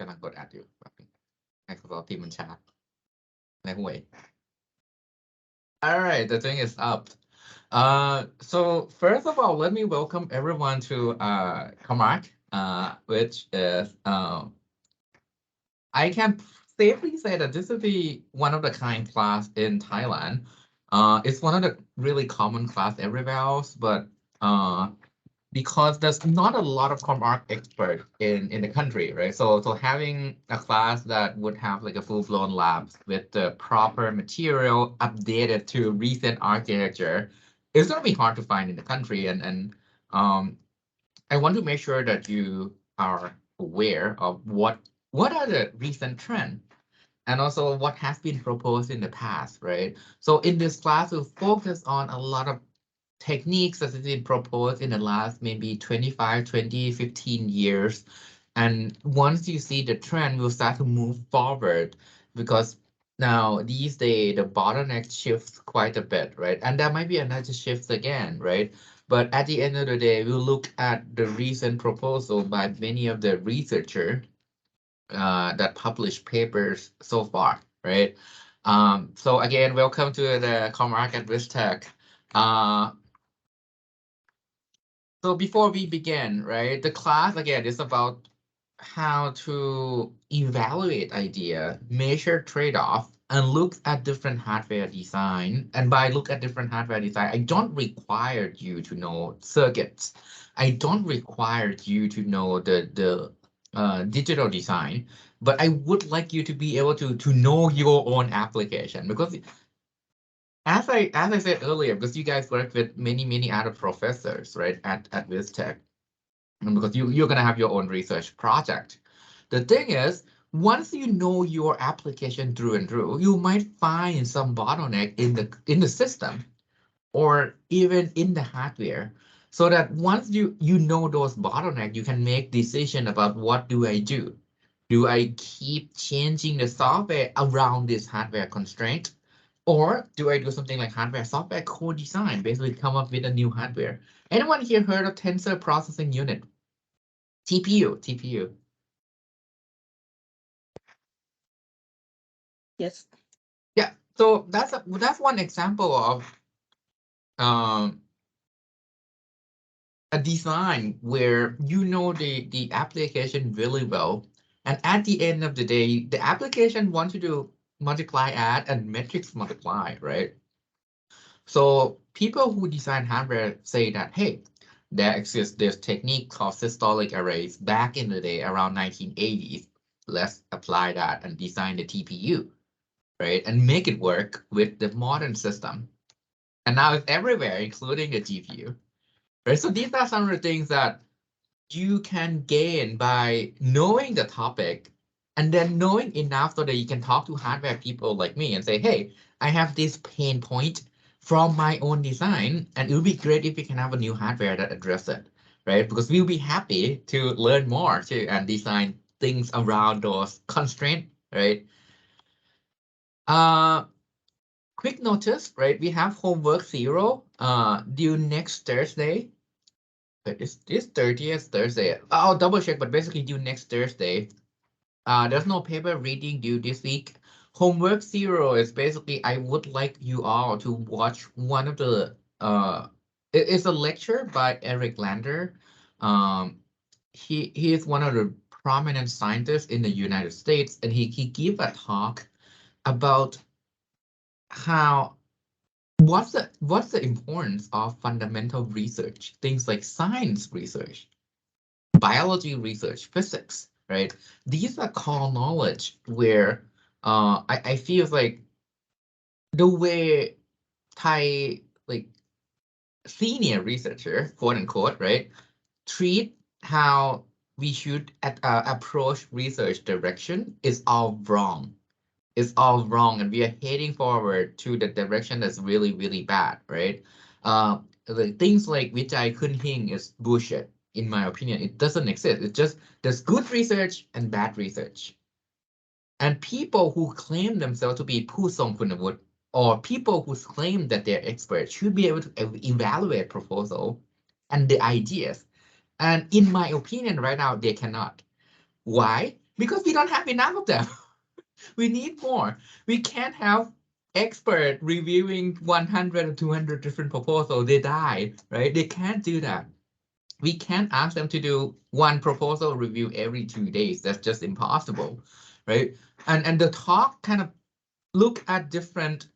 กำลังกดอัดอยู่แบบนึง Microsoft Teams มันช้าในห่วย All right, the thing is up. So first of all, let me welcome everyone to ComArch, which is I can safely say that this is the one of the kind class in Thailand. It's one of the really common class everywhere else, but because there's not a lot of ComArch expert in the country, right? So having a class that would have like a full-blown labs with the proper material updated to recent architecture is going to be hard to find in the country, and I want to make sure that you are aware of what are the recent trends and also what has been proposed in the past, right? So in this class, we'll focus on a lot of techniques that have been proposed in the last maybe 25, 20, 15 years. And once you see the trend, we'll start to move forward because now these days the bottleneck shifts quite a bit, right? And there might be another shift again, right? But at the end of the day, we'll look at the recent proposal by many of the researchers that published papers so far, right? So again, welcome to the ComArch at VISTEC. So before we begin, right, the class again is about how to evaluate idea, measure trade-off, and look at different hardware design. And by look at different hardware design, I don't require you to know circuits. I don't require you to know the digital design, but I would like you to be able to know your own application because as I said earlier, because you guys work with many other professors, right, at VISTEC, and because you're gonna have your own research project. The thing is, once you know your application through and through, you might find some bottleneck in the system or even in the hardware. So that once you know those bottlenecks, you can make decision about what do I do. Do I keep changing the software around this hardware constraint? Or do I do something like hardware software co-design, basically come up with a new hardware? Anyone here heard of tensor processing unit? TPU. Yes. Yeah, so that's one example of a design where you know the application really well, and at the end of the day, the application wants you to multiply, add, and matrix multiply, right? So people who design hardware say that, hey, there exists this technique called systolic arrays back in the day around 1980s. Let's apply that and design the TPU, right? And make it work with the modern system. And now it's everywhere, including the GPU, right? So these are some of the things that you can gain by knowing the topic and then knowing enough so that you can talk to hardware people like me and say, hey, I have this pain point from my own design, and it would be great if we can have a new hardware that address it, right? Because we'll be happy to learn more too and design things around those constraints, right? Quick notice, right? We have homework 0 due next Thursday. But it's 30th Thursday. I'll double check, but basically due next Thursday. There's no paper reading due this week. Homework 0 is basically I would like you all to watch one of the it's a lecture by Eric Lander. He is one of the prominent scientists in the United States, and he gave a talk about how what's the importance of fundamental research, things like science research, biology research, physics, right? These are core knowledge where I feel like the way Thai like senior researcher, quote unquote, right, treat how we should approach research direction is all wrong. It's all wrong, and we are heading forward to the direction that's really bad, right? The things like Vijay Kunhing is bullshit, in my opinion. It doesn't exist. It's just there's good research and bad research. And people who claim themselves to be Pu Song Kunavut, or people who claim that they're experts, should be able to evaluate proposal and the ideas. And in my opinion, right now, they cannot. Why? Because we don't have enough of them. We need more. We can't have expert reviewing 100 or 200 different proposals. They die, right? They can't do that. We can't ask them to do one proposal review every 2 days. That's just impossible, right? And the talk kind of look at different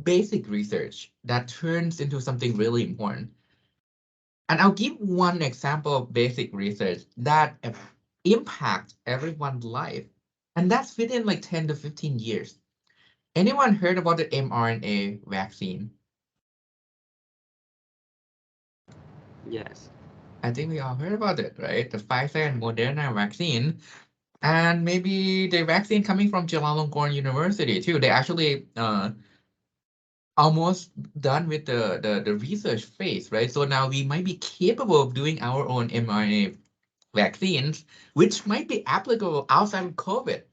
basic research that turns into something really important. And I'll give one example of basic research that impact everyone's life. And that's within like 10 to 15 years. Anyone heard about the mRNA vaccine? Yes. I think we all heard about it, right? The Pfizer and Moderna vaccine. And maybe the vaccine coming from Chulalongkorn University too. They actually almost done with the research phase, right? So now we might be capable of doing our own mRNA vaccines, which might be applicable outside of COVID.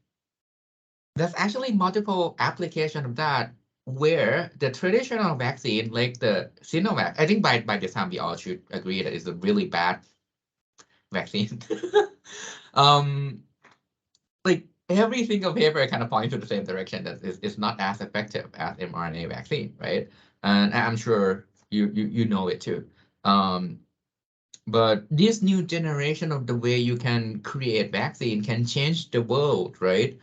There's actually multiple application of that where the traditional vaccine, like the Sinovac, I think by this time we all should agree that it's a really bad vaccine. um, like every single paper kind of points to the same direction that is not as effective as mRNA vaccine, right? And I'm sure you know it too. Um, but this new generation of the way you can create vaccine can change the world, right?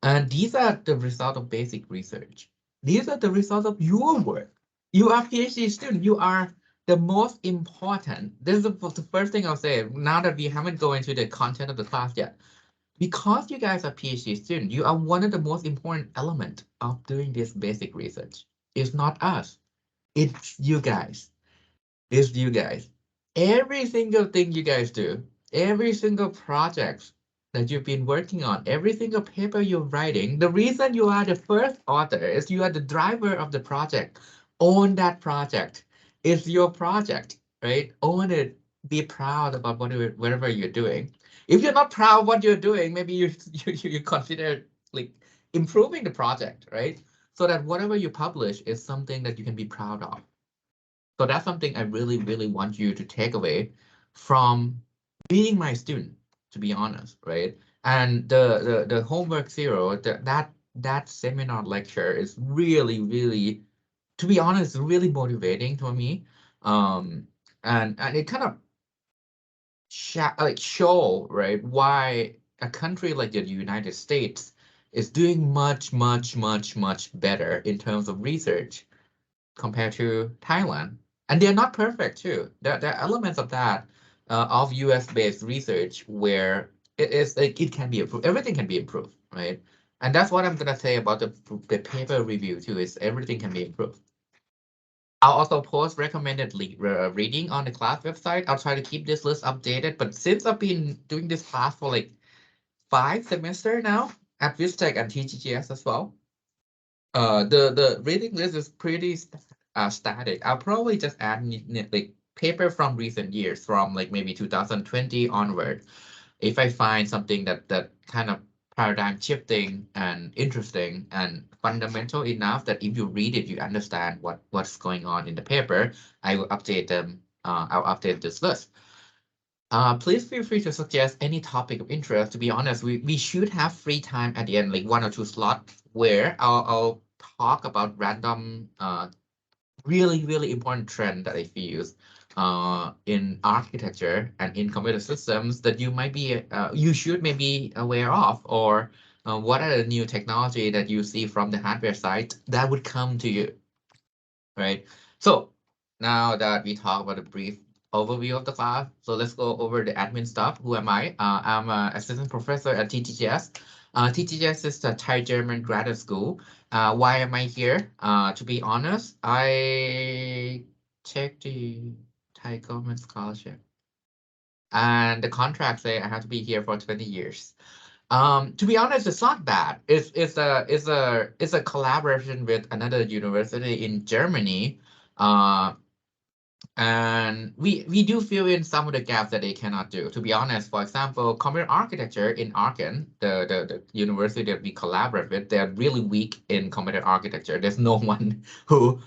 And these are the result of basic research. These are the results of your work. You are PhD student. You are the most important. This is the first thing I'll say. Now that we haven't gone into the content of the class yet, because you guys are PhD students, you are one of the most important element of doing this basic research. It's not us. It's you guys. It's you guys. Every single thing you guys do, every single project that you've been working on, every single paper you're writing, the reason you are the first author is you are the driver of the project. Own that project. It's your project, right? Own it. Be proud about whatever you're doing. If you're not proud of what you're doing, maybe you consider like improving the project, right? So that whatever you publish is something that you can be proud of. So that's something I really, really want you to take away from being my student, to be honest, right? And the homework zero, that seminar lecture is really, really, to be honest, really motivating for me. And it kind of show, right, why a country like the United States is doing much, much, much, much better in terms of research compared to Thailand. And they're not perfect too. There are elements of that of US-based research where it is like it can be improved. Everything can be improved, right? And that's what I'm gonna say about the paper review too, is everything can be improved. I'll also post recommended reading on the class website. I'll try to keep this list updated, but since I've been doing this class for like 5 semesters now at VISTEC and TGGS as well, the reading list is pretty static. I'll probably just add like paper from recent years, from like maybe 2020 onward. If I find something that kind of paradigm shifting and interesting and fundamental enough that if you read it, you understand what's going on in the paper, I will update them. I'll update this list. Please feel free to suggest any topic of interest. To be honest, we should have free time at the end, like 1 or 2 slots where I'll talk about random, really, really important trend that I feel in architecture and in computer systems that you might be, you should maybe aware of, or what are the new technology that you see from the hardware side that would come to you, right? So now that we talk about a brief overview of the class, so let's go over the admin stuff. Who am I? I'm an assistant professor at TTGS. TTGS is the Thai German graduate school. Why am I here? To be honest, I checked the Thai government scholarship, and the contract say I have to be here for 20 years. To be honest, it's not bad. It's a collaboration with another university in Germany. And we do fill in some of the gaps that they cannot do. To be honest, for example, computer architecture in Aachen, the university that we collaborate with, they're really weak in computer architecture. There's no one who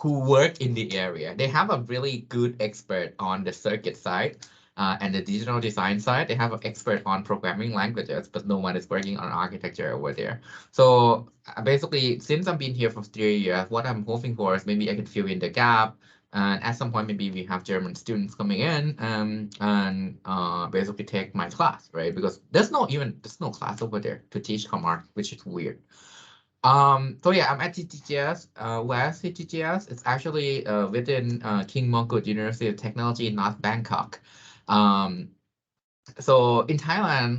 work in the area. They have a really good expert on the circuit side, And the digital design side, they have an expert on programming languages, but no one is working on architecture over there. So basically, since I've been here for 3 years, what I'm hoping for is maybe I can fill in the gap. And at some point, maybe we have German students coming in and basically take my class, right? Because there's no class over there to teach ComArch, which is weird. So yeah, I'm at TTGS. Where's TTGS? It's actually within King Mongkut University of Technology in North Bangkok. So in Thailand,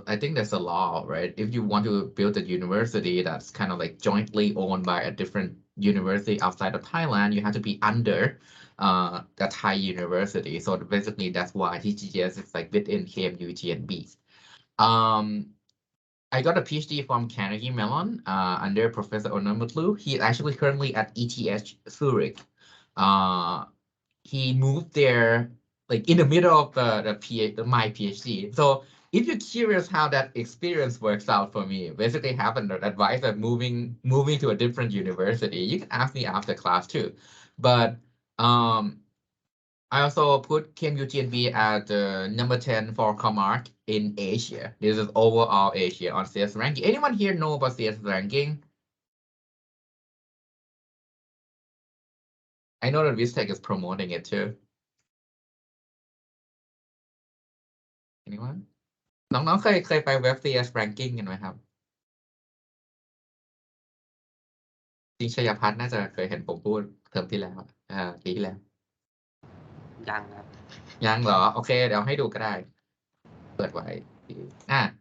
I think there's a law, right? If you want to build a university that's kind of like jointly owned by a different university outside of Thailand, you have to be under the Thai university. So basically, that's why TTGS is like within KMU GNB. I got a PhD from Carnegie Mellon under Professor Onamutlu. He's actually currently at ETH Zurich. He moved there like in the middle of my PhD. So if you're curious how that experience works out for me, basically have an advice of moving to a different university, you can ask me after class too. But I also put KMU GNB at number 10 for ComArch in Asia. This is overall Asia on CS ranking. Anyone here know about CS ranking? I know that VISTEC is promoting it too. Anyone? น้องๆเคยไปเว็บ CS ranking กันไหมครับจริงชัยพัฒน์น่าจะเคยเห็นผมพูดเทอมที่แล้วปีที่แล้ว ยังครับ ยังเหรอ โอเค เดี๋ยวให้ดูก็ได้ เปิดไว้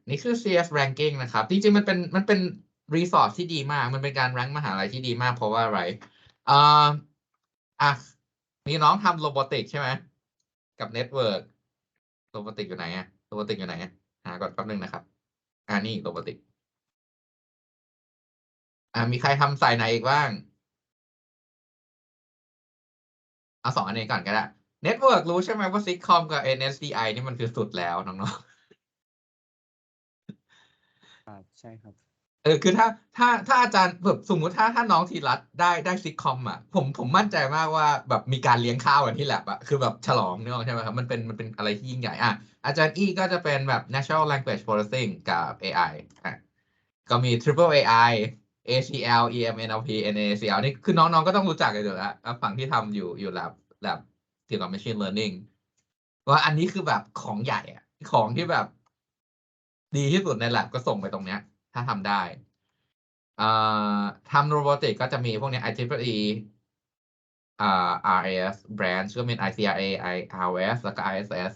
นี่คือ CS ranking นะครับ จริงๆ มันเป็นรีสอร์ทที่ดีมาก มันเป็นการแรงมหาลัยที่ดีมาก เพราะว่าอะไรมีน้องทำโรบอติกใช่ไหม กับเน็ตเวิร์กโรบอติกอยู่ไหนโรบอติกอยู่ไหนหาก่อนแป๊บนึงนะครับ นี่โรบอติกมีใครทำสายไหนอีกบ้าง เอา2 อันนี้ก่อนก็ได้ เน็ตเวิร์กรู้ใช่ไหมว่า VISTEC-Com กับ NSDI นี่มันคือสุดแล้วน้องๆ ครับใช่ครับ คือถ้าอาจารย์แบบสมมุติถ้าน้องธีรัตน์ได้ซิกคอมผมมั่นใจมากว่าแบบมีการเลี้ยงข้าวกันที่แลบคือแบบฉลองนึกออกใช่ไหมครับมันเป็นอะไรที่ยิ่งใหญ่อาจารย์อี้ก็จะเป็นแบบ Natural Language Processing กับ AI ก็มี Triple AI ACL EMNLP NACL นี่คือน้องๆก็ต้องรู้จักกันอยู่แล้วฝั่งที่ทำอยู่แลบเกี่ยวกับ Machine Learning ว่าอันนี้คือแบบของใหญ่ของที่แบบดีที่สุดในแลบก็ส่งไปตรงเนี้ยถ้าทำได้ทำโรบอติกก็จะมีพวกนี้ IEEE RAS branch ก็เป็น ICRA IRS แล้วก็ ISS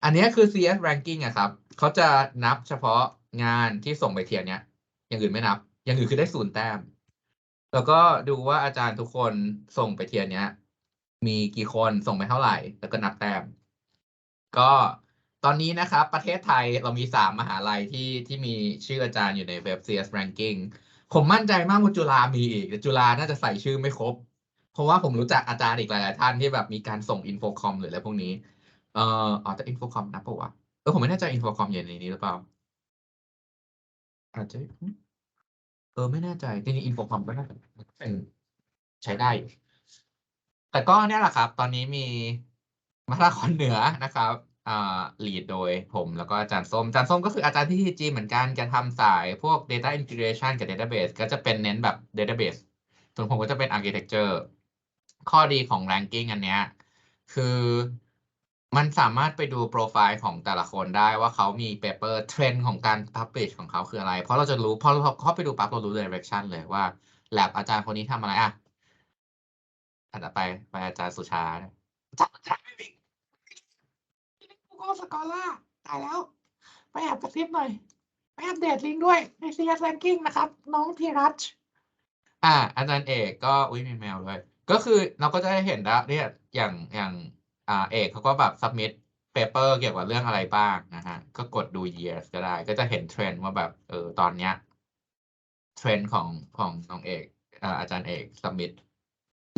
อันนี้คือ CS ranking ครับเขาจะนับเฉพาะงานที่ส่งไปเทียร์เนี้ยอย่างอื่นไม่นับอย่างอื่นคือได้0 แต้มแล้วก็ดูว่าอาจารย์ทุกคนส่งไปเทียร์เนี้ยมีกี่คนส่งไปเท่าไหร่แล้วก็นับแต้มก็ตอนนี้นะครับประเทศไทยเรามี3 มหาลัยที่มีชื่ออาจารย์อยู่ในเว็บ CS ranking ผมมั่นใจมากว่าจุฬามีอีกแต่จุฬาน่าจะใส่ชื่อไม่ครบเพราะว่าผมรู้จักอาจารย์อีกหลายๆท่านที่แบบมีการส่งอินโฟคอมหรืออะไรพวกนี้แต่อินโฟคอมนับปะวะผมไม่แน่ใจอินโฟคอมอยู่ในนี้หรือเปล่าอาจจะไม่แน่ใจจริงๆอินโฟคอมก็น่าจะเป็นใช้ได้อยู่แต่ก็เนี่ยแหละครับตอนนี้มีมาราธอนเหนือนะครับลีดโดยผมแล้วก็อาจารย์ส้มก็คืออาจารย์ที่ทีจีเหมือนกันจะทำสายพวก data integration กับ database ก็จะเป็นเน้นแบบ database ส่วนผมก็จะเป็น architecture ข้อดีของ ranking อันเนี้ยคือมันสามารถไปดูโปรไฟล์ของแต่ละคนได้ว่าเขามีเปเปอร์เทรนด์ของการ publish ของเขาคืออะไร เพราะเราจะรู้พอเราเข้าไปดูปั๊บเรารู้ direction เลยว่า lab อาจารย์คนนี้ทำอะไรถัดไปอาจารย์สุชาอาจารย์ไม่มีGoogle Scholar ตายแล้ว ไปแอบกระซิบหน่อย ไปอัปเดตลิงก์ด้วยใน CS Ranking นะครับ น้องธีรัชอาจารย์เอกก็มีแมวด้วยก็คือเราก็จะได้เห็นแล้วเนี่ยอย่างเอกเขาก็แบบ submit paper เกี่ยวกับเรื่องอะไรบ้างนะฮะก็กดดู years ก็ได้ ก็จะเห็นเทรนด์ว่าแบบตอนเนี้ยเทรนด์ของน้องเอกอาจารย์เอก submit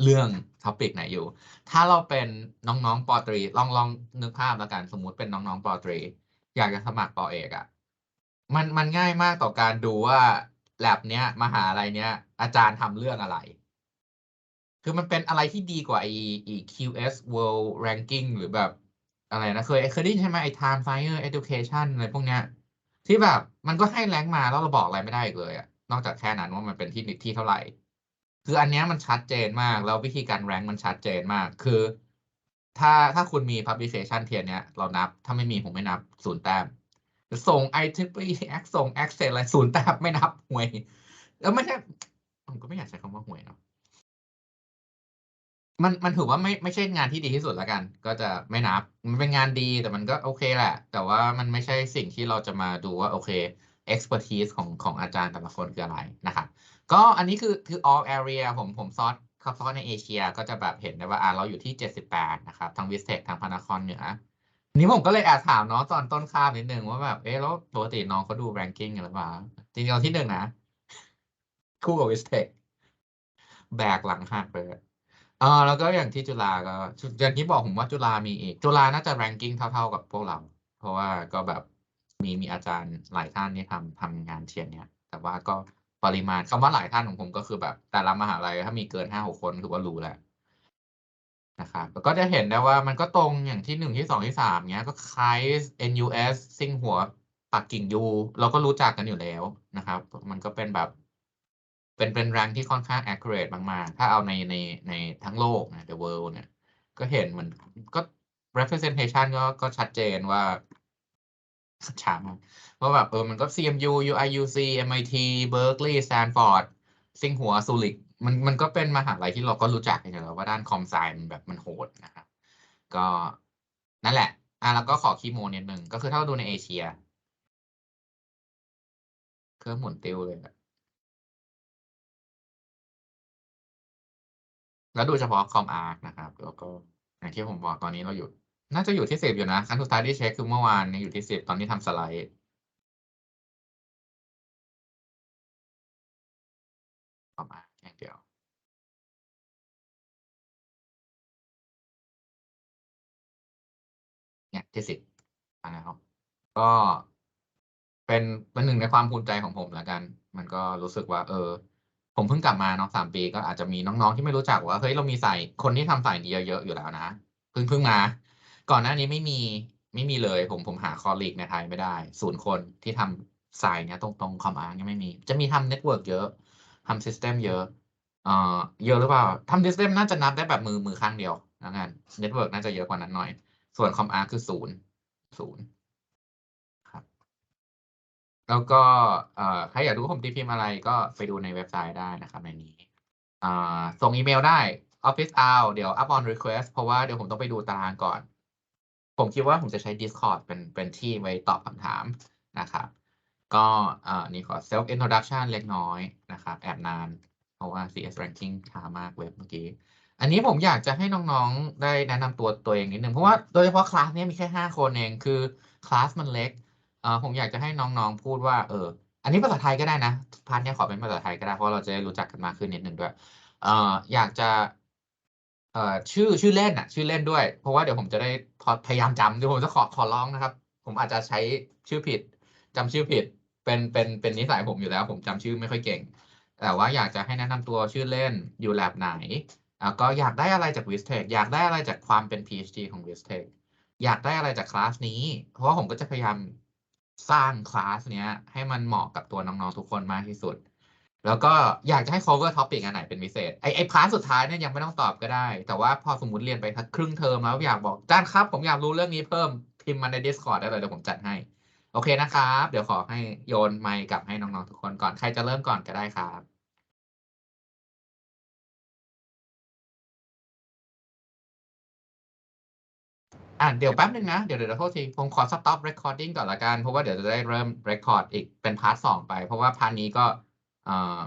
เรื่องท็อปิกไหนอยู่ ถ้าเราเป็นน้องๆปตรีลองนึกภาพแล้วกันสมมุติเป็นน้องๆปตรีอยากจะสมัครปเอกมันง่ายมากต่อการดูว่าแลบเนี้ยมหาลัยเนี้ยอาจารย์ทำเรื่องอะไร คือมันเป็นอะไรที่ดีกว่าไอ้ QS World Ranking หรือแบบ อะไรนะเคยได้ยินใช่ไหมไอ้ time fire education อะไรพวกเนี้ยที่แบบมันก็ให้แรงมาแล้วเราบอกอะไรไม่ได้อีกเลยอะนอกจากแค่นั้นว่ามันเป็นที่เท่าไหร่คืออันเนี้ยมันชัดเจนมากแล้ววิธีการแรงมันชัดเจนมากคือถ้าคุณมี publication เทียนเนี้ยเรานับถ้าไม่มีผมไม่นับ0 แต้มส่ง IEEE ส่ง Access อะไร0 แต้มไม่นับห่วยแล้วไม่ใช่ผมก็ไม่อยากใช้คำว่าห่วยเนาะ มันถือว่าไม่ใช่งานที่ดีที่สุดแล้วกันก็จะไม่นับมันเป็นงานดีแต่มันก็โอเคแหละแต่ว่ามันไม่ใช่สิ่งที่เราจะมาดูว่าโอเค expertise ของอาจารย์แต่ละคนคืออะไรนะครับก็อันนี้คือ all area ผมซอสในเอเชียก็จะแบบเห็นได้ว่าเราอยู่ที่78นะครับทางวิสเทคทางพระนครเหนือนี้ผมก็เลยแอบถามน้องตอนต้นคาบนิดนึงว่าแบบแล้วปกติน้องเขาดู ranking กันหรือเปล่าจริงๆเราที่หนึ่งนะคู่กับวิสเทคแบกหลังหักเลย แล้วก็อย่างที่จุฬาก็อย่างที่บอกผมว่าจุฬามีอีกจุฬาน่าจะแรงกิ้งเท่าๆกับพวกเราเพราะว่าก็แบบมีอาจารย์หลายท่านที่ทำงานเทียนเนี่ยแต่ว่าก็ปริมาณคำว่าหลายท่านของผมก็คือแบบแต่ละมหาลัยถ้ามีเกิน5-6 คนคือว่ารู้แหละนะครับแล้วก็จะเห็นได้ว่ามันก็ตรงอย่างที่1ที่2ที่3เนี้ยก็คล้าย NUS ซิ่งหัวปักกิ่งยูเราก็รู้จักกันอยู่แล้วนะครับมันก็เป็นแบบเป็นแรงที่ค่อนข้าง accurate มากๆถ้าเอาในทั้งโลกนะ the world เนี่ยก็เห็นเหมือนก็ representation ก็ชัดเจนว่าช้ามากว่าแบบมันก็ CMU UIUC MIT Berkeley Stanford ซิงหัวซูริกมันก็เป็นมหาลัยที่เราก็รู้จักกันอยู่แล้วว่าด้านคอมไซมันแบบมันโหดนะครับก็นั่นแหละแล้วก็ขอคีโมนิดนึงก็คือถ้าเราดูในเอเชียเครื่องหมุนติ้วเลยอะแล้วดูเฉพาะคอมอาร์คนะครับแล้วก็อย่างที่ผมบอกตอนนี้เราอยู่น่าจะอยู่ที่10อยู่นะครั้งสุดท้ายที่เช็คคือเมื่อวานยังอยู่ที่10ตอนนี้ทำสไลด์คอมอาร์คอย่างเดียวเนี่ยที่10มาแล้วก็ เป็นหนึ่งในความภูมิใจของผมแล้วกัน มันก็รู้สึกว่าผมเพิ่งกลับมาเนาะ3 ปีก็อาจจะมีน้องๆที่ไม่รู้จักว่าเฮ้ยเรามีสายคนที่ทำสายนี้เยอะๆอยู่แล้วนะเพิ่งมาก่อนหน้านี้ไม่มีเลยผมหาคอลลีกในไทยไม่ได้0 คนที่ทำสายเนี้ยตรงคอมอาร์ยังไม่มีจะมีทำเน็ตเวิร์กเยอะทำซิสเต็มเยอะเอ่อเยอะหรือเปล่าทำซิสเต็มน่าจะนับได้แบบมือข้างเดียวแล้วกันเน็ตเวิร์กน่าจะเยอะกว่านั้นหน่อยส่วนคอมอาร์คือศูนย์ครับ แล้วก็ใครอยากดูว่าผมตีพิมพ์อะไรก็ไปดูในเว็บไซต์ได้นะครับในนี้ส่งอีเมลได้ Office Hour เดี๋ยว up on request เพราะว่าเดี๋ยวผมต้องไปดูตารางก่อน ผมคิดว่าผมจะใช้ Discord เป็นที่ไว้ตอบคำถามนะครับก็นี่ขอ self introduction เล็กน้อยนะครับแอบนานเพราะว่า CS ranking ช้ามากเว็บเมื่อกี้อันนี้ผมอยากจะให้น้องๆได้แนะนำตัวเองนิดนึงเพราะว่าโดยเฉพาะคลาสนี้มีแค่5 คนเองคือคลาสมันเล็กผมอยากจะให้น้องๆพูดว่าอันนี้ภาษาไทยก็ได้นะพาร์ทเนี้ยขอเป็นภาษาไทยก็ได้เพราะเราจะได้รู้จักกันมากขึ้นนิดนึงด้วยเอ่ออยากจะเอ่อชื่อเล่นชื่อเล่นด้วยเพราะว่าเดี๋ยวผมจะได้พยายามจำเดี๋ยวผมจะขอร้องนะครับผมอาจจะใช้ชื่อผิดจำชื่อผิดเป็นนิสัยผมอยู่แล้วผมจำชื่อไม่ค่อยเก่งแต่ว่าอยากจะให้แนะนำตัวชื่อเล่นอยู่แลบไหนก็อยากได้อะไรจาก VISTEC อยากได้อะไรจากความเป็น PhD ของ VISTEC อยากได้อะไรจากคลาสนี้เพราะว่าผมก็จะพยายามสร้างคลาสเนี้ยให้มันเหมาะกับตัวน้องๆทุกคนมากที่สุด แล้วก็อยากจะให้ cover topic อันไหนเป็นพิเศษไอพาร์ทสุดท้ายเนี่ยยังไม่ต้องตอบก็ได้ แต่ว่าพอสมมติเรียนไปสักครึ่งเทอมแล้วอยากบอกอาจารย์ครับผมอยากรู้เรื่องนี้เพิ่มพิมพ์มาใน Discord ได้เลยเดี๋ยวผมจัดให้โอเคนะครับเดี๋ยวขอให้โยนไมค์กลับให้น้องๆทุกคนก่อนใครจะเริ่มก่อนก็ได้ครับเดี๋ยวแป๊บนึงนะเดี๋ยวโทษทีผมขอ stop recording ก่อนละกันเพราะว่าเดี๋ยวจะได้เริ่ม record อีกเป็นพาร์ท 2ไปเพราะว่าพาร์ทนี้ก็เอ่อ